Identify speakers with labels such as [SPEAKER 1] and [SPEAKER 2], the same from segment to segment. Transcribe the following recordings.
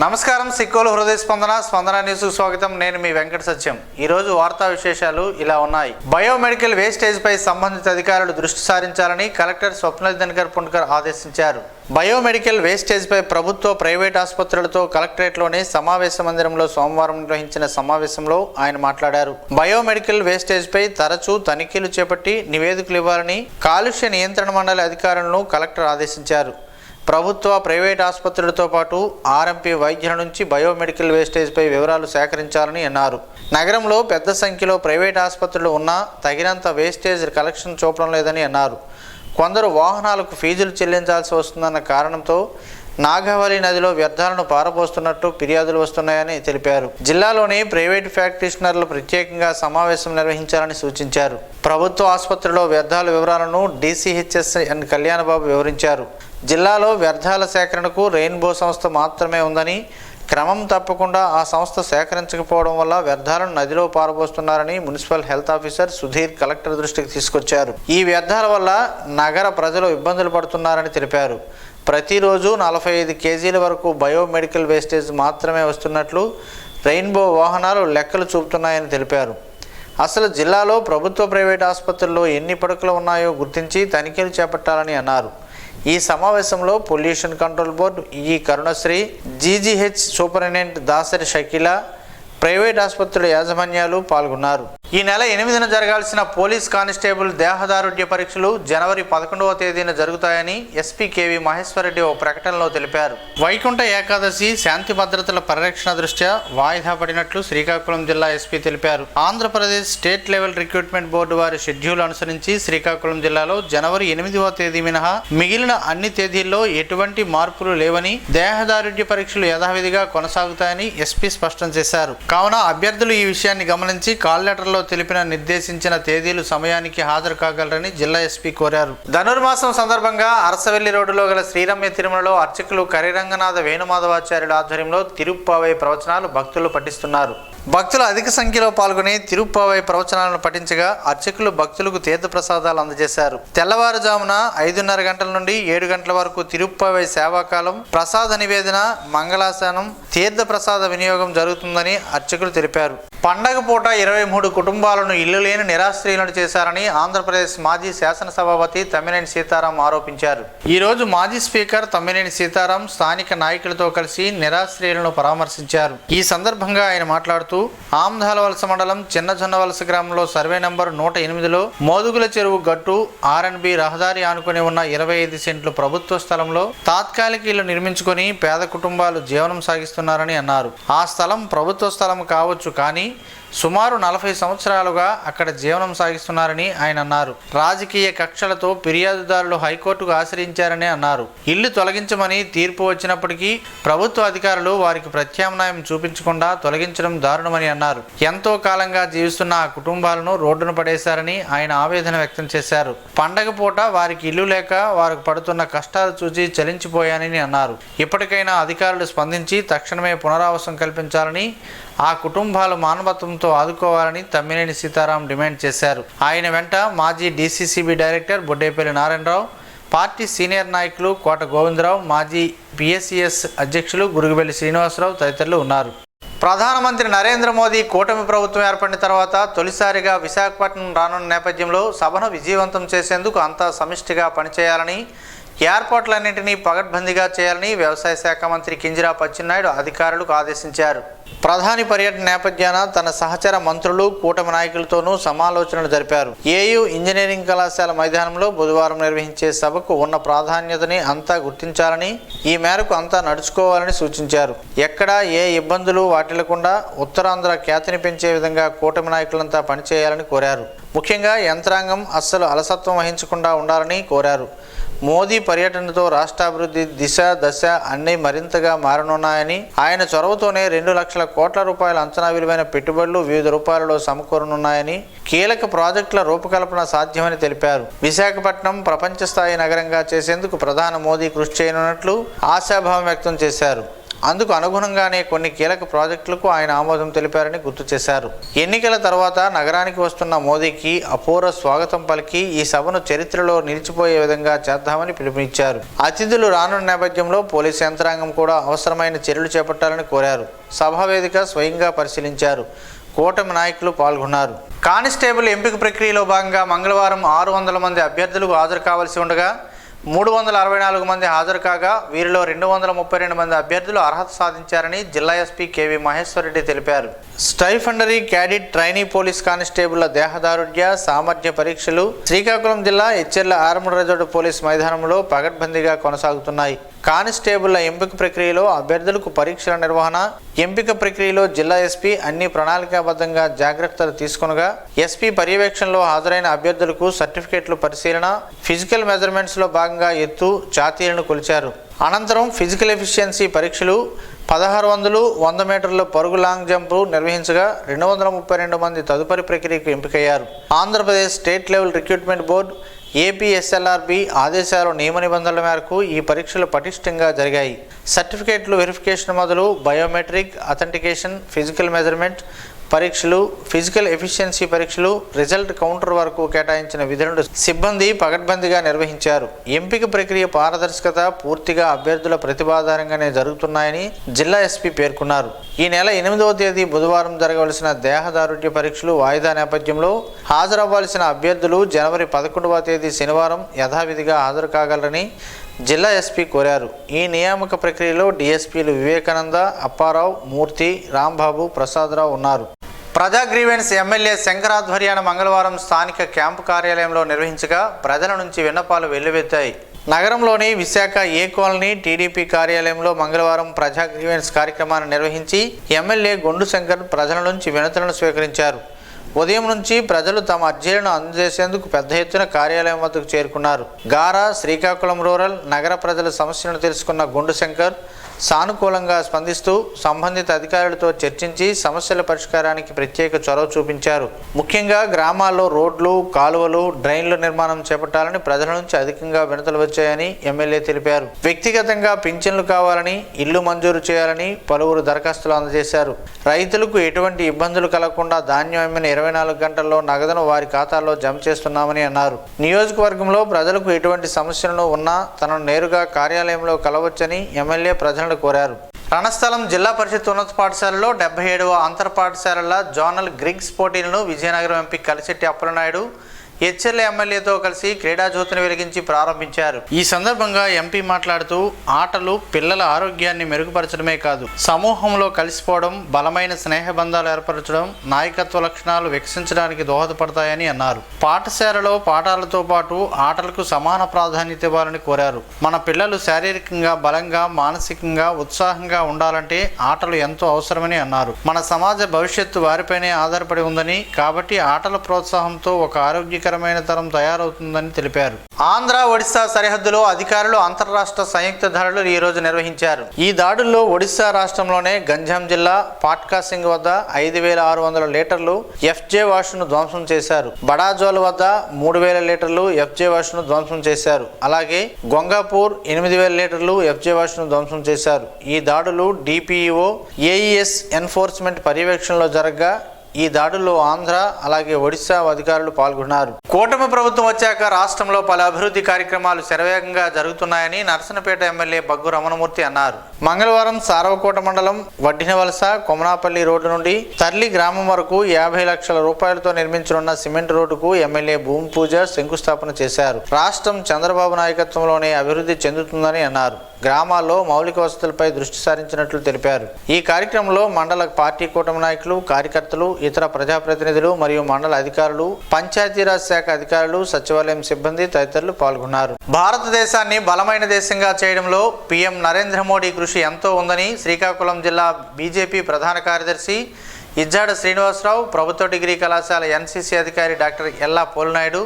[SPEAKER 1] నమస్కారం సిక్కోలు హృదయ స్పందన న్యూస్ స్వాగతం. నేను మీ వెంకట సత్యం. ఈ రోజు వార్తా విశేషాలు ఇలా ఉన్నాయి. బయోమెడికల్ వేస్టేజ్ పై సంబంధిత అధికారులు దృష్టి సారించాలని కలెక్టర్ స్వప్నిల్ దినకర్ పుణ్కర్ ఆదేశించారు. బయోమెడికల్ వేస్టేజ్ పై ప్రభుత్వ ప్రైవేట్ ఆసుపత్రులతో కలెక్టరేట్లోని సమావేశ మందిరంలో సోమవారం నిర్వహించిన సమావేశంలో ఆయన మాట్లాడారు. బయోమెడికల్ వేస్టేజ్ పై తరచూ తనిఖీలు చేపట్టి నివేదికలు ఇవ్వాలని కాలుష్య నియంత్రణ మండలి అధికారులను కలెక్టర్ ఆదేశించారు. ప్రభుత్వ ప్రైవేట్ ఆసుపత్రులతో పాటు ఆర్ఎంపీ వైద్యుల నుంచి బయోమెడికల్ వేస్టేజ్పై వివరాలు సేకరించాలని అన్నారు. నగరంలో పెద్ద సంఖ్యలో ప్రైవేట్ ఆసుపత్రులు ఉన్నా తగినంత వేస్టేజ్ కలెక్షన్ చూపడం లేదని అన్నారు. కొందరు వాహనాలకు ఫీజులు చెల్లించాల్సి వస్తుందన్న కారణంతో నాగావళి నదిలో వ్యర్థాలను పారబోస్తున్నట్టు ఫిర్యాదులు వస్తున్నాయని తెలిపారు. జిల్లాలోని ప్రైవేట్ ప్రాక్టీషనర్లు ప్రత్యేకంగా సమావేశం నిర్వహించాలని సూచించారు. ప్రభుత్వ ఆసుపత్రిలో వ్యర్థాల వివరాలను డీసీహెచ్ఎస్ ఎన్ కళ్యాణబాబు వివరించారు. జిల్లాలో వ్యర్థాల సేకరణకు రెయిన్బో సంస్థ మాత్రమే ఉందని, క్రమం తప్పకుండా ఆ సంస్థ సేకరించకపోవడం వల్ల వ్యర్థాలను నదిలో పారబోస్తున్నారని municipal health officer Sudheer collector దృష్టికి తీసుకొచ్చారు. ఈ వ్యర్థాల వల్ల నగర ప్రజలు ఇబ్బందులు పడుతున్నారని తెలిపారు. ప్రతిరోజు 45 కేజీల వరకు బయోమెడికల్ వేస్టేజ్ మాత్రమే వస్తున్నట్లు రెయిన్బో వాహనాలు లెక్కలు చూపుతున్నాయని తెలిపారు. అసలు జిల్లాలో ప్రభుత్వ ప్రైవేట్ ఆసుపత్రుల్లో ఎన్ని పడకలు ఉన్నాయో గుర్తించి తనిఖీలు చేపట్టాలని అన్నారు. ఈ సమావేశంలో pollution control board EE Karunasri, GGH superintendent Dasari Shakeela, private ఆసుపత్రుల యాజమాన్యాలు పాల్గొన్నారు. ఈ నెల 8న జరగాల్సిన పోలీస్ కానిస్టేబుల్ దేహదారుఢ్య పరీక్షలు జనవరి 11వ తేదీన జరుగుతాయని ఎస్పీ కేవీ మహేశ్వరరెడ్డి ఓ ప్రకటనలో తెలిపారు. వైకుంఠ ఏకాదశి శాంతి భద్రతల పరిరక్షణ దృష్ట్యా వాయిదా పడినట్లు శ్రీకాకుళం జిల్లా ఎస్పీ తెలిపారు. Andhra Pradesh state level recruitment board వారి షెడ్యూల్ అనుసరించి శ్రీకాకుళం జిల్లాలో జనవరి 8వ తేదీ మినహా మిగిలిన అన్ని తేదీల్లో ఎటువంటి మార్పులు లేవని, దేహదారుఢ్య పరీక్షలు యథావిధిగా కొనసాగుతాయని ఎస్పీ స్పష్టం చేశారు. కావున అభ్యర్థులు ఈ విషయాన్ని గమనించి కాల్ లెటర్లో తెలిపిన నిర్దేశించిన తేదీలు సమయానికి హాజరు కాగలరని జిల్లా ఎస్పీ కోరారు. ధనుర్మాసం సందర్భంగా అరసవెల్లి రోడ్డులో గల శ్రీరమ్య తిరుమలలో అర్చకులు కరిరంగనాథ వేణుమాధవాచార్యుల ఆధ్వర్యంలో తిరుప్పావై ప్రవచనాలు భక్తులు పఠిస్తున్నారు. భక్తులు అధిక సంఖ్యలో పాల్గొని తిరుప్పావై ప్రవచనాలను పఠించగా అర్చకులు భక్తులకు తీర్థప్రసాదాలు అందజేశారు. తెల్లవారుజామున 5:30 గంటల నుండి 7 గంటల వరకు తిరుప్పావై సేవాకాలం, ప్రసాద నివేదన, మంగళాశానం, తీర్థప్రసాద వినియోగం జరుగుతుందని అర్చకులు తెలిపారు. పండగ పూట 23 కుటుంబాలను ఇల్లు లేని నిరాశ్రయులను చేశారని ఆంధ్రప్రదేశ్ మాజీ శాసనసభాపతి తమ్మినేని సీతారాం ఆరోపించారు. ఈ రోజు మాజీ స్పీకర్ తమ్మినేని సీతారాం స్థానిక నాయకులతో కలిసి నిరాశ్రయులను పరామర్శించారు. ఈ సందర్భంగా ఆయన మాట్లాడుతూ, ఆమ్దాలవలస మండలం చిన్నజొన్నవలస గ్రామంలో సర్వే నంబర్ 108లో మోదుగుల చెరువు గట్టు ఆర్ఎన్బి రహదారి ఆనుకుని ఉన్న 25 సెంట్లు ప్రభుత్వ స్థలంలో తాత్కాలిక ఇల్లు నిర్మించుకొని పేద కుటుంబాలు జీవనం సాగిస్తున్నారని అన్నారు. ఆ స్థలం ప్రభుత్వ స్థలం కావచ్చు, కానీ సుమారు 40 సంవత్సరాలుగా అక్కడ జీవనం సాగిస్తున్నారని ఆయన అన్నారు. రాజకీయ కక్షలతో ఫిర్యాదుదారులు హైకోర్టుకు ఆశ్రయించారని అన్నారు. ఇల్లు తొలగించమని తీర్పు వచ్చినప్పటికీ ప్రభుత్వ అధికారులు వారికి ప్రత్యామ్నాయం చూపించకుండా తొలగించడం దారుణమని అన్నారు. ఎంతో కాలంగా జీవిస్తున్న ఆ కుటుంబాలను రోడ్డున పడేశారని ఆయన ఆవేదన వ్యక్తం చేశారు. పండగ పూట వారికి ఇల్లు లేక వారికి పడుతున్న కష్టాలు చూసి చలించిపోయానని అన్నారు. ఇప్పటికైనా అధికారులు స్పందించి తక్షణమే పునరావాసం కల్పించాలని, ఆ కుటుంబాలు మానవత్వంతో ఆదుకోవాలని తమ్మినేని సీతారాం డిమాండ్ చేశారు. ఆయన వెంట మాజీ DCCB director Boddepalli Narayanarao, party senior నాయకులు కోట గోవిందరావు, మాజీ పిఎస్సిఎస్ అధ్యక్షులు గురుగుబెల్లి శ్రీనివాసరావు తదితరులు ఉన్నారు. ప్రధానమంత్రి నరేంద్ర మోదీ కూటమి ప్రభుత్వం ఏర్పడిన తర్వాత తొలిసారిగా విశాఖపట్నం రానున్న నేపథ్యంలో సభను విజయవంతం చేసేందుకు అంతా సమిష్టిగా పనిచేయాలని, ఏర్పాట్లన్నింటినీ పగడ్బందీగా చేయాలని వ్యవసాయ శాఖ మంత్రి కింజరాపు అచ్చెన్నాయుడు అధికారులకు ఆదేశించారు. ప్రధాని పర్యటన నేపథ్యాన తన సహచర మంత్రులు, కూటమి నాయకులతోనూ సమాలోచనలు జరిపారు. ఏయూ ఇంజనీరింగ్ కళాశాల మైదానంలో బుధవారం నిర్వహించే సభకు ఉన్న ప్రాధాన్యతని అంతా గుర్తించాలని, ఈ మేరకు అంతా నడుచుకోవాలని సూచించారు. ఎక్కడా ఏ ఇబ్బందులు వాటిల్లకుండా ఉత్తరాంధ్ర ఖ్యాతిని పెంచే విధంగా కూటమి నాయకులంతా పనిచేయాలని కోరారు. ముఖ్యంగా యంత్రాంగం అస్సలు అలసత్వం వహించకుండా ఉండాలని కోరారు. మోదీ పర్యటనతో రాష్ట్రాభివృద్ధి దిశ దశ అన్నీ మరింతగా మారనున్నాయని, ఆయన చొరవతోనే 2 లక్షల కోట్ల రూపాయల అంచనా విలువైన పెట్టుబడులు వివిధ రూపాయలలో సమకూరనున్నాయని, కీలక ప్రాజెక్టుల రూపకల్పన సాధ్యమని తెలిపారు. విశాఖపట్నం ప్రపంచ స్థాయి నగరంగా చేసేందుకు ప్రధాని మోదీ కృషి చేయనున్నట్లు ఆశాభావం వ్యక్తం చేశారు. అందుకు అనుగుణంగానే కొన్ని కీలక ప్రాజెక్టులకు ఆయన ఆమోదం తెలిపారని గుర్తు చేశారు. ఎన్నికల తర్వాత నగరానికి వస్తున్న మోదీకి అపూర్వ స్వాగతం పలికి ఈ సభను చరిత్రలో నిలిచిపోయే విధంగా చేద్దామని పిలుపునిచ్చారు. అతిథులు రానున్న నేపథ్యంలో పోలీసు యంత్రాంగం కూడా అవసరమైన చర్యలు చేపట్టాలని కోరారు. సభా వేదిక స్వయంగా పరిశీలించారు. కూటమి నాయకులు పాల్గొన్నారు. కానిస్టేబుల్ ఎంపిక ప్రక్రియలో భాగంగా మంగళవారం 600 మంది అభ్యర్థులకు హాజరు కావాల్సి ఉండగా 364 మంది హాజరు కాగా వీరిలో 232 మంది అభ్యర్థులు అర్హత సాధించారని జిల్లా ఎస్పీ కేవీ మహేశ్వర్ రెడ్డి తెలిపారు. స్టైఫండరీ క్యాడెట్ ట్రైనీ పోలీస్ కానిస్టేబుళ్ల దేహదారుఢ్య సామర్థ్య పరీక్షలు శ్రీకాకుళం జిల్లా ఎచ్చెర్ల ఆర్మడ్ రిజర్వ్ పోలీస్ మైదానంలో పగడ్బందీగా కొనసాగుతున్నాయి. కానిస్టేబుళ్ల ఎంపిక ప్రక్రియలో అభ్యర్థులకు పరీక్షల నిర్వహణ, ఎంపిక ప్రక్రియలో జిల్లా ఎస్పీ అన్ని ప్రణాళికాబద్ధంగా జాగ్రత్తలు తీసుకొనగా ఎస్పీ పర్యవేక్షణలో హాజరైన అభ్యర్థులకు సర్టిఫికేట్లు పరిశీలన, ఫిజికల్ మెజర్మెంట్స్లో భాగంగా ఎత్తు, ఛాతీలను కొలిచారు. అనంతరం ఫిజికల్ ఎఫిషియన్సీ పరీక్షలు 1600, 100 మీటర్ల పరుగు లాంగ్ జంప్ నిర్వహించగా 232 మంది తదుపరి ప్రక్రియకు ఎంపికయ్యారు. Andhra Pradesh state level recruitment board APSLRB ఆదేశాల నియమ నిబంధనల మేరకు ఈ పరీక్షలు పటిష్టంగా జరిగాయి. సర్టిఫికేట్లు వెరిఫికేషన్ మొదలు బయోమెట్రిక్ అథెంటికేషన్, ఫిజికల్ మెజర్మెంట్ పరీక్షలు, ఫిజికల్ ఎఫిషియన్సీ పరీక్షలు, రిజల్ట్ కౌంటర్ వరకు కేటాయించిన విధులను సిబ్బంది పగడ్బందీగా నిర్వహించారు. ఎంపిక ప్రక్రియ పారదర్శకత పూర్తిగా అభ్యర్థుల ప్రతిభాధారంగానే జరుగుతున్నాయని జిల్లా ఎస్పీ పేర్కొన్నారు. ఈ నెల 8వ తేదీ బుధవారం జరగవలసిన దేహదారుఢ్య పరీక్షలు వాయిదా నేపథ్యంలో హాజరవ్వాల్సిన అభ్యర్థులు జనవరి 11వ తేదీ శనివారం యథావిధిగా హాజరు కాగలరని జిల్లా ఎస్పీ కోరారు. ఈ నియామక ప్రక్రియలో డీఎస్పీలు వివేకానంద, అప్పారావు, మూర్తి, రాంబాబు, ప్రసాదరావు ఉన్నారు. ప్రజా గ్రీవెన్స్ ఎమ్మెల్యే శంకర్ ఆధ్వర్యాన మంగళవారం స్థానిక క్యాంపు కార్యాలయంలో నిర్వహించగా ప్రజల నుంచి విన్నపాలు వెల్లువెత్తాయి. నగరంలోని విశాఖ ఏ కాలనీ టీడీపీ కార్యాలయంలో మంగళవారం ప్రజా గ్రీవెన్స్ కార్యక్రమాన్ని నిర్వహించి ఎమ్మెల్యే గొండు శంకర్ ప్రజల నుంచి వినతులను స్వీకరించారు. ఉదయం నుంచి ప్రజలు తమ అర్జీలను అందజేసేందుకు పెద్ద ఎత్తున కార్యాలయం వద్దకు చేరుకున్నారు. గారా, శ్రీకాకుళం రూరల్ నగర ప్రజల సమస్యలను తెలుసుకున్న గొండు శంకర్ సానుకూలంగా స్పందిస్తూ సంబంధిత అధికారులతో చర్చించి సమస్యల పరిష్కారానికి ప్రత్యేక చొరవ చూపించారు. ముఖ్యంగా గ్రామాల్లో రోడ్లు, కాలువలు, డ్రైన్ల నిర్మాణం చేపట్టాలని ప్రజల నుంచి అధికంగా వినతులు వచ్చాయని ఎమ్మెల్యే తెలిపారు. వ్యక్తిగతంగా పింఛన్లు కావాలని, ఇల్లు మంజూరు చేయాలని పలువురు దరఖాస్తులు అందజేశారు. రైతులకు ఎటువంటి ఇబ్బందులు కలగకుండా ధాన్యం అమ్మిన 24 గంటల్లో నగదును వారి ఖాతాల్లో జమ చేస్తున్నామని అన్నారు. నియోజకవర్గంలో ప్రజలకు ఎటువంటి సమస్యలను ఉన్నా తనను నేరుగా కార్యాలయంలో కలవచ్చని ఎమ్మెల్యే ప్రజలను కోరారు. రణస్థలం జిల్లా పరిషత్ ఉన్నత పాఠశాలలో 77వ అంతర్ పాఠశాలల జోనల్ గ్రిగ్స్ పోటీలను విజయనగరం ఎంపీ కలిశెట్టి అప్పలనాయుడు ఎచ్చెర్ల ఎమ్మెల్యేతో కలిసి క్రీడా జ్యోతిని వెలిగించి ప్రారంభించారు. ఈ సందర్భంగా ఎంపీ మాట్లాడుతూ ఆటలు పిల్లల ఆరోగ్యాన్ని మెరుగుపరచడమే కాదు, సమూహంలో కలిసిపోవడం, బలమైన స్నేహబంధాలు ఏర్పరచడం, నాయకత్వ లక్షణాలు వికసించడానికి దోహదపడతాయని అన్నారు. పాఠశాలలో పాఠాలతో పాటు ఆటలకు సమాన ప్రాధాన్యత ఇవ్వాలని కోరారు. మన పిల్లలు శారీరకంగా బలంగా, మానసికంగా ఉత్సాహంగా ఉండాలంటే ఆటలు ఎంతో అవసరమని అన్నారు. మన సమాజ భవిష్యత్తు వారిపైనే ఆధారపడి ఉందని, కాబట్టి ఆటల ప్రోత్సాహంతో ఒక ఆరోగ్యకరమైన తరం తయారవుతుందని తెలిపారు. ఆంధ్ర, ఒడిశా సరిహద్దులో అధికారులు అంతర్రాష్ట్ర సంయుక్త దాడులు ఈ రోజు నిర్వహించారు. ఈ దాడుల్లో ఒడిశా రాష్ట్రంలోనే గంజాం జిల్లా పాట్కా సింగ్ వద్ద 5600 లీటర్లు ఎఫ్జే వాష్ను ధ్వంసం చేశారు. బడాజోల్ వద్ద 3000 లీటర్లు ఎఫ్జే వాష్ను ధ్వంసం చేశారు. అలాగే గొంగాపూర్ 8000 లీటర్లు ఎఫ్జే వాష్ను ధ్వంసం చేశారు. ఈ దాడులు డిపిఈఓ, ఏఈఎస్ ఎన్ఫోర్స్మెంట్ పర్యవేక్షణలో జరగగా ఈ దాడుల్లో ఆంధ్ర అలాగే ఒడిశా అధికారులు పాల్గొన్నారు. కూటమి ప్రభుత్వం వచ్చాక రాష్ట్రంలో పలు అభివృద్ధి కార్యక్రమాలు శరవేగంగా జరుగుతున్నాయని నర్సనపేట ఎమ్మెల్యే బగ్గు రమణమూర్తి అన్నారు. మంగళవారం సారవకోట మండలం వడ్డినవలస కొమనాపల్లి రోడ్డు నుండి తర్లి గ్రామం వరకు 50 లక్షల రూపాయలతో నిర్మించనున్న సిమెంట్ రోడ్డుకు ఎమ్మెల్యే భూమి పూజ, శంకుస్థాపన చేశారు. రాష్ట్రం చంద్రబాబు నాయకత్వంలోనే అభివృద్ధి చెందుతుందని అన్నారు. గ్రామాల్లో మౌలిక వసతులపై దృష్టి సారించినట్లు తెలిపారు. ఈ కార్యక్రమంలో మండల పార్టీ కూటమి నాయకులు, కార్యకర్తలు, ఇతర ప్రజాప్రతినిధులు మరియు మండల అధికారులు, పంచాయతీరాజ్ శాఖ అధికారులు, సచివాలయం సిబ్బంది తదితరులు పాల్గొన్నారు. భారతదేశాన్ని బలమైన దేశంగా చేయడంలో పీఎం నరేంద్ర మోడీ కృషి ఎంతో ఉందని శ్రీకాకుళం జిల్లా బీజేపీ ప్రధాన కార్యదర్శి ఇజ్జాడ శ్రీనివాసరావు, ప్రభుత్వ డిగ్రీ కళాశాల ఎన్సీసీ అధికారి డాక్టర్ ఎల్లా పోల్నాయుడు,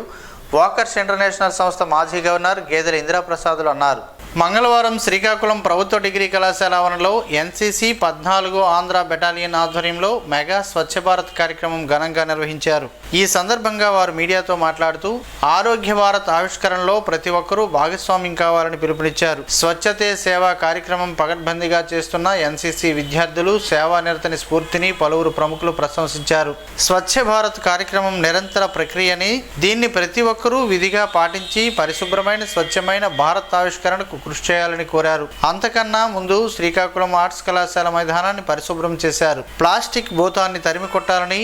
[SPEAKER 1] వాకర్స్ ఇంటర్నేషనల్ సంస్థ మాజీ గవర్నర్ గేదెల ఇందిరాప్రసాదులు అన్నారు. మంగళవారం శ్రీకాకుళం ప్రభుత్వ డిగ్రీ కళాశాల ఆవరణలో ఎన్సీసీ 14 ఆంధ్ర బెటాలియన్ ఆధ్వర్యంలో మెగా స్వచ్ఛ భారత్ కార్యక్రమం ఘనంగా నిర్వహించారు. ఈ సందర్భంగా వారు మీడియాతో మాట్లాడుతూ ఆరోగ్య భారత్ ఆవిష్కరణలో ప్రతి ఒక్కరూ భాగస్వామ్యం కావాలని పిలుపునిచ్చారు. స్వచ్ఛతే సేవ కార్యక్రమం పకడ్బందీగా చేస్తున్న ఎన్సీసీ విద్యార్థులు సేవానిరతని స్ఫూర్తిని పలువురు ప్రముఖులు ప్రశంసించారు. స్వచ్ఛ భారత్ కార్యక్రమం నిరంతర ప్రక్రియని, దీన్ని ప్రతి ఒక్కరూ విధిగా పాటించి పరిశుభ్రమైన స్వచ్ఛమైన భారత్ ఆవిష్కరణకు కృషి చేయాలని కోరారు. అంతకన్నా ముందు శ్రీకాకుళం ఆర్ట్స్ కళాశాల మైదానాన్ని పరిశుభ్రం చేశారు. ప్లాస్టిక్ భూతాన్ని తరిమి కొట్టాలని,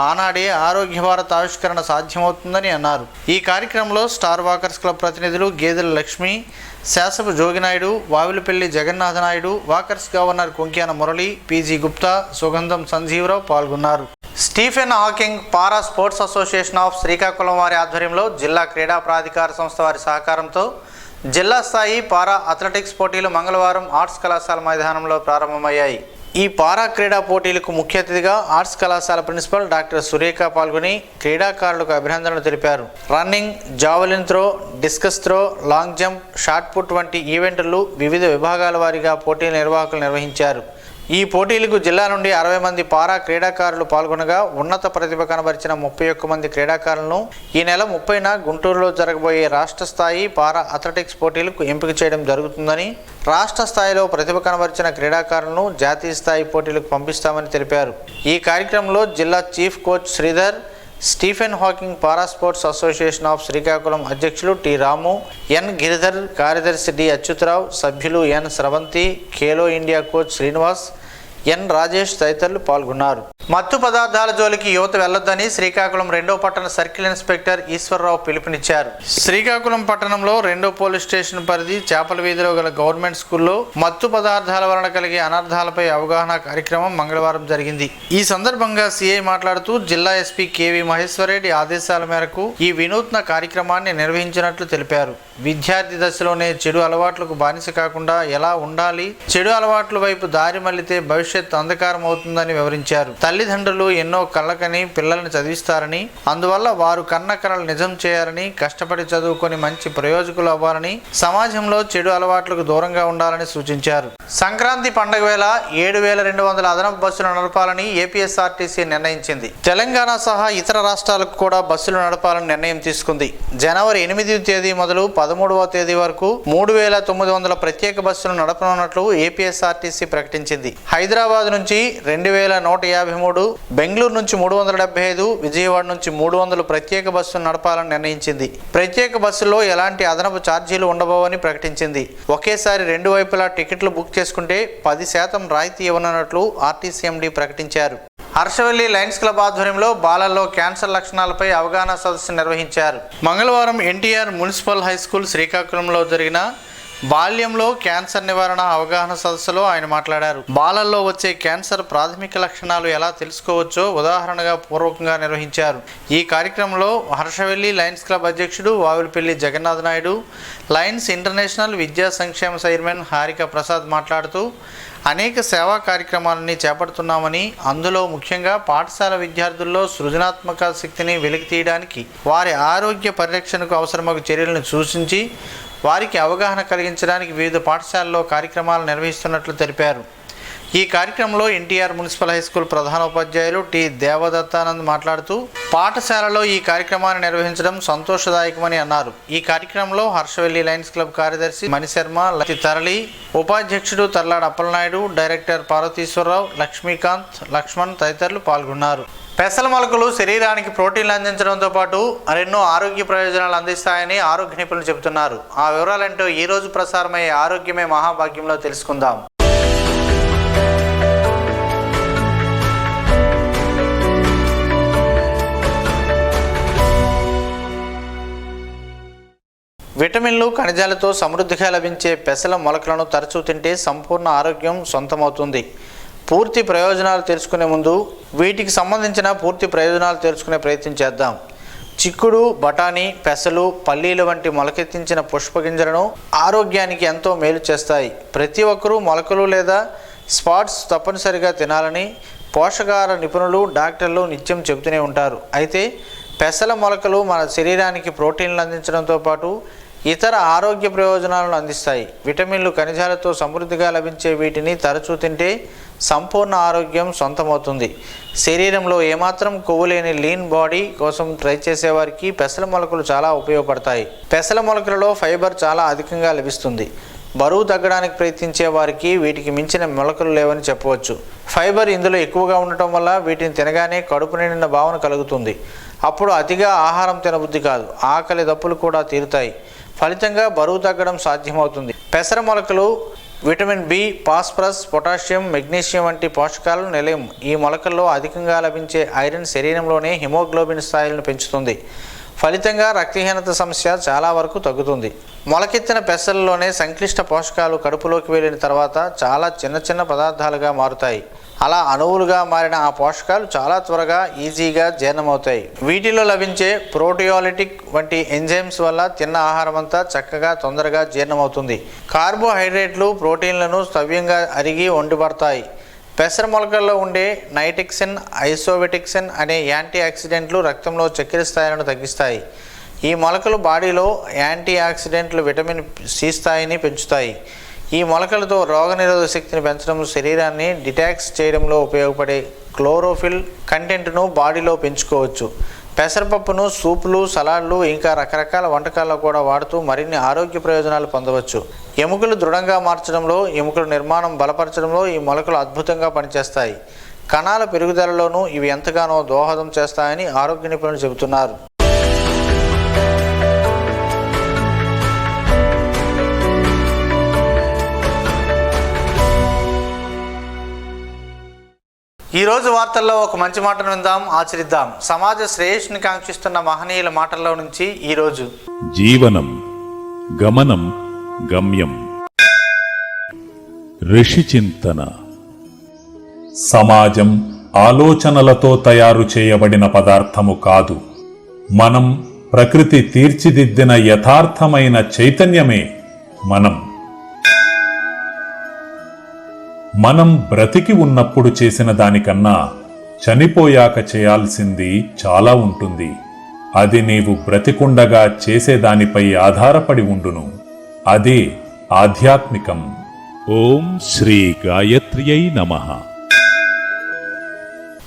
[SPEAKER 1] ఆనాడే ఆరోగ్య భారత్ ఆవిష్కరణ సాధ్యమవుతుందని అన్నారు. ఈ కార్యక్రమంలో స్టార్ వాకర్స్ క్లబ్ ప్రతినిధులు Gedela Lakshmi, Sasapu Joginaidu, Vavilapalli Jagannathanaidu, walkers governor Konkyana Murali, PG Gupta, Sugandham Sanjeevarao పాల్గొన్నారు. Stephen Hawking para sports association of Srikakulam వారి ఆధ్వర్యంలో జిల్లా క్రీడా ప్రాధికార సంస్థ వారి సహకారంతో జిల్లా స్థాయి పారా అథ్లెటిక్స్ పోటీలు మంగళవారం ఆర్ట్స్ కళాశాల మైదానంలో ప్రారంభమయ్యాయి. ఈ పారా క్రీడా పోటీలకు ముఖ్య అతిథిగా ఆర్ట్స్ కళాశాల ప్రిన్సిపల్ డాక్టర్ సురేఖ పాల్గొని క్రీడాకారులకు అభినందనలు తెలిపారు. Running, javelin throw, discus throw, long jump, shot put వంటి ఈవెంట్లు వివిధ విభాగాల వారీగా పోటీల నిర్వాహకులు నిర్వహించారు. ఈ పోటీలకు జిల్లా నుండి 60 మంది పారా క్రీడాకారులు పాల్గొనగా ఉన్నత ప్రతిభ కనబరిచిన 31 మంది క్రీడాకారులను ఈ నెల 30న గుంటూరులో జరగబోయే రాష్ట్ర స్థాయి పారా అథ్లెటిక్స్ పోటీలకు ఎంపిక చేయడం జరుగుతుందని, రాష్ట్ర స్థాయిలో ప్రతిభ కనబరిచిన క్రీడాకారులను జాతీయ స్థాయి పోటీలకు పంపిస్తామని తెలిపారు. ఈ కార్యక్రమంలో జిల్లా chief coach Sridhar, Stephen Hawking para sports association of Srikakulam అధ్యక్షులు టి రాము, ఎన్ గిరిధర్, కార్యదర్శి డి అచ్యుతరావు, సభ్యులు ఎన్ స్రవంతి, ఖేలో ఇండియా కోచ్ శ్రీనివాస్, ఎన్ రాజేష్ తదితరులు పాల్గొన్నారు. మత్తు పదార్థాల జోలికి యువత వెళ్లొద్దని శ్రీకాకుళం 2వ పట్టణ సర్కిల్ ఇన్స్పెక్టర్ ఈశ్వరరావు పిలుపునిచ్చారు. శ్రీకాకుళం పట్టణంలో 2వ పోలీస్ స్టేషన్ పరిధి చేపల వీధిలో గల గవర్నమెంట్ స్కూల్లో మత్తు పదార్థాల వలన కలిగే అనర్థాలపై అవగాహన కార్యక్రమం మంగళవారం జరిగింది. ఈ సందర్భంగా సిఐ మాట్లాడుతూ జిల్లా ఎస్పీ కేవి మహేశ్వరరెడ్డి ఆదేశాల మేరకు ఈ వినూత్న కార్యక్రమాన్ని నిర్వహించినట్లు తెలిపారు. విద్యార్థి దశలోనే చెడు అలవాట్లకు బానిస కాకుండా ఎలా ఉండాలి, చెడు అలవాట్ల వైపు దారి మళ్లితే భవిష్యత్తు అంధకారం అవుతుందని వివరించారు. తల్లిదండ్రులు ఎన్నో కళ్ళకని పిల్లల్ని చదివిస్తారని, అందువల్ల వారు కన్న కలలు నిజం చేయాలని, కష్టపడి చదువుకొని మంచి ప్రయోజకులు అవ్వాలని, సమాజంలో చెడు అలవాట్లకు దూరంగా ఉండాలని సూచించారు. సంక్రాంతి పండుగ వేళ 7,200 అదనపు బస్సులు నడపాలని ఏపీఎస్ఆర్టీసీ నిర్ణయించింది. తెలంగాణ సహా ఇతర రాష్ట్రాలకు కూడా బస్సులు నడపాలని నిర్ణయం తీసుకుంది. జనవరి 8వ తేదీ మొదలు 13వ తేదీ వరకు 3,900 ప్రత్యేక బస్సులు నడపనున్నట్లు ఏపీఎస్ఆర్టీసీ ప్రకటించింది. హైదరాబాద్ నుంచి 2,153, బెంగళూరు నుంచి 375, విజయవాడ నుంచి 300 ప్రత్యేక బస్సులు నడపాలని నిర్ణయించింది. ప్రత్యేక బస్సుల్లో ఎలాంటి అదనపు ఛార్జీలు ఉండబోవని ప్రకటించింది. ఒకేసారి 2 వైపులా టికెట్లు బుక్ చేసుకుంటే 10% రాయితీ ఇవ్వనున్నట్లు ఆర్టీసీ ఎండీ ప్రకటించారు. హర్షవల్లి లయన్స్ క్లబ్ ఆధ్వర్యంలో బాలల్లో క్యాన్సర్ లక్షణాలపై అవగాహన సదస్సు నిర్వహించారు. మంగళవారం ఎన్టీఆర్ మున్సిపల్ హై స్కూల్ శ్రీకాకుళంలో జరిగిన బాల్యంలో క్యాన్సర్ నివారణ అవగాహన సదస్సులో ఆయన మాట్లాడారు. బాలల్లో వచ్చే క్యాన్సర్ ప్రాథమిక లక్షణాలు ఎలా తెలుసుకోవచ్చో ఉదాహరణగా పూర్వకంగా నిర్వహించారు. ఈ కార్యక్రమంలో హర్షవల్లి లయన్స్ క్లబ్ అధ్యక్షుడు వావిలపల్లి జగన్నాథనాయుడు, లయన్స్ ఇంటర్నేషనల్ విద్యా సంక్షేమ చైర్మన్ హారిక ప్రసాద్ మాట్లాడుతూ అనేక సేవా కార్యక్రమాలని చేపడుతున్నామని, అందులో ముఖ్యంగా పాఠశాల విద్యార్థుల్లో సృజనాత్మక శక్తిని వెలికితీయడానికి, వారి ఆరోగ్య పరిరక్షణకు అవసరమగు చర్యలను సూచించి వారికి అవగాహన కలిగించడానికి వివిధ పాఠశాలల్లో కార్యక్రమాలు నిర్వహిస్తున్నట్లు తెలిపారు. ఈ కార్యక్రమంలో ఎన్టీఆర్ మున్సిపల్ హై స్కూల్ ప్రధానోపాధ్యాయులు టి దేవదత్తానంద్ మాట్లాడుతూ పాఠశాలలో ఈ కార్యక్రమాన్ని నిర్వహించడం సంతోషదాయకమని అన్నారు. ఈ కార్యక్రమంలో హర్షవల్లి లయన్స్ క్లబ్ కార్యదర్శి మణిశర్మ, తరళి, ఉపాధ్యక్షుడు తర్లాడ అప్పలనాయుడు, డైరెక్టర్ పార్వతీశ్వరరావు, లక్ష్మీకాంత్, లక్ష్మణ్ తదితరులు పాల్గొన్నారు. పెసల మొలకలు శరీరానికి ప్రోటీన్లు అందించడంతో పాటు మరెన్నో ఆరోగ్య ప్రయోజనాలు అందిస్తాయని ఆరోగ్య నిపుణులు చెబుతున్నారు. ఆ వివరాలంటూ ఈ రోజు ప్రసారమయ్యే ఆరోగ్యమే మహాభాగ్యంలో తెలుసుకుందాం. విటమిన్లు, ఖనిజాలతో సమృద్ధిగా లభించే పెసల మొలకలను తరచూ తింటే సంపూర్ణ ఆరోగ్యం సొంతమవుతుంది. పూర్తి ప్రయోజనాలు తెలుసుకునే ముందు వీటికి సంబంధించిన పూర్తి ప్రయోజనాలు తెలుసుకునే ప్రయత్నం చేద్దాం. చిక్కుడు, బఠానీ, పెసలు, పల్లీలు వంటి మొలకెత్తించిన పుష్పగింజలను ఆరోగ్యానికి ఎంతో మేలు చేస్తాయి. ప్రతి ఒక్కరూ మొలకలు లేదా స్పాట్స్ తప్పనిసరిగా తినాలని పోషకాహార నిపుణులు, డాక్టర్లు నిత్యం చెబుతూనే ఉంటారు. అయితే పెసల మొలకలు మన శరీరానికి ప్రోటీన్లు అందించడంతో పాటు ఇతర ఆరోగ్య ప్రయోజనాలను అందిస్తాయి. విటమిన్లు, ఖనిజాలతో సమృద్ధిగా లభించే వీటిని తరచూ తింటే సంపూర్ణ ఆరోగ్యం సొంతమవుతుంది. శరీరంలో ఏమాత్రం కొవ్వు లేని లీన్ బాడీ కోసం ట్రై చేసేవారికి పెసల మొలకలు చాలా ఉపయోగపడతాయి. పెసల మొలకలలో ఫైబర్ చాలా అధికంగా లభిస్తుంది. బరువు తగ్గడానికి ప్రయత్నించే వారికి వీటికి మించిన మొలకలు లేవని చెప్పవచ్చు. ఫైబర్ ఇందులో ఎక్కువగా ఉండటం వల్ల వీటిని తినగానే కడుపు నిండిన భావన కలుగుతుంది. అప్పుడు అతిగా ఆహారం తినబుద్ధి కాదు, ఆకలి దప్పులు కూడా తీరుతాయి. ఫలితంగా బరువు తగ్గడం సాధ్యమవుతుంది. పెసర మొలకలు vitamin B, phosphorus, potassium, magnesium వంటి పోషకాలను నిలయం. ఈ మొలకల్లో అధికంగా లభించే ఐరన్ శరీరంలోనే హిమోగ్లోబిన్ స్థాయిలను పెంచుతుంది. ఫలితంగా రక్తహీనత సమస్య చాలా వరకు తగ్గుతుంది. మొలకెత్తిన పెసలలోనే సంక్లిష్ట పోషకాలు కడుపులోకి వెళ్ళిన తర్వాత చాలా చిన్న చిన్న పదార్థాలుగా మారుతాయి. అలా అణువులుగా మారిన ఆ పోషకాలు చాలా త్వరగా ఈజీగా జీర్ణమవుతాయి. వీటిలో లభించే ప్రోటియోలిటిక్ వంటి ఎంజైమ్స్ వల్ల తిన్న ఆహారం అంతా చక్కగా తొందరగా జీర్ణమవుతుంది. కార్బోహైడ్రేట్లు ప్రోటీన్లను సవ్యంగా అరిగి వండిపడతాయి. పెసర మొలకల్లో ఉండే నైటిక్సిన్, ఐసోవెటిక్సిన్ అనే యాంటీ ఆక్సిడెంట్లు రక్తంలో చక్కెర స్థాయిలను తగ్గిస్తాయి. ఈ మొలకలు బాడీలో యాంటీ ఆక్సిడెంట్లు విటమిన్ సి స్థాయిని పెంచుతాయి. ఈ మొలకలతో రోగనిరోధక శక్తిని పెంచడం, శరీరాన్ని డిటాక్స్ చేయడంలో ఉపయోగపడే క్లోరోఫిల్ కంటెంట్ను బాడీలో పెంచుకోవచ్చు. పెసరపప్పును సూపులు, సలాడ్లు ఇంకా రకరకాల వంటకాల్లో కూడా వాడుతూ మరిన్ని ఆరోగ్య ప్రయోజనాలు పొందవచ్చు. ఎముకలు దృఢంగా మార్చడంలో, ఎముకల నిర్మాణం బలపరచడంలో ఈ మొలకలు అద్భుతంగా పనిచేస్తాయి. కణాల పెరుగుదలలోనూ ఇవి ఎంతగానో దోహదం చేస్తాయని ఆరోగ్య నిపుణులు చెబుతున్నారు. ఈరోజు వార్తల్లో ఒక మంచి మాటను విందాం, ఆచరిద్దాం. సమాజ శ్రేయస్సుని కాంక్షిస్తున్న మహనీయుల మాటల్లో నుంచి ఈరోజు.
[SPEAKER 2] జీవనం గమనం గమ్యం. ఋషి చింతన. సమాజం ఆలోచనలతో తయారు చేయబడిన పదార్థము కాదు. మనం ప్రకృతి తీర్చిదిద్దిన యథార్థమైన చైతన్యమే మనం బ్రతికి ఉన్నప్పుడు చేసిన దానికన్నా చనిపోయాక చేయాల్సింది చాలా ఉంటుంది. అది నీవు బ్రతికుండగా చేసేదానిపై ఆధారపడి ఉండును. అదే ఆధ్యాత్మికం. ఓం శ్రీ గాయత్ర్యై నమః.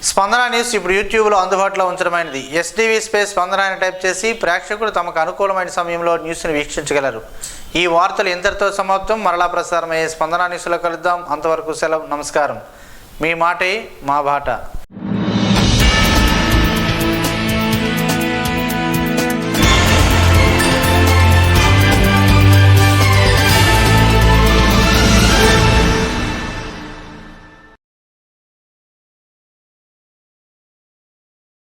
[SPEAKER 1] స్పందన న్యూస్ ఇప్పుడు యూట్యూబ్లో అందుబాటులో ఉంచడమైనది. ఎస్టీవీ స్పేస్ స్పందన అని టైప్ చేసి ప్రేక్షకులు తమకు అనుకూలమైన సమయంలో న్యూస్ని వీక్షించగలరు. ఈ వార్తలు ఇంతటితో సమాప్తం. మరలా ప్రసారమయ్యే స్పందన న్యూస్లో కలుద్దాం. అంతవరకు సెలవు. నమస్కారం. మీ మాటే మా బాట.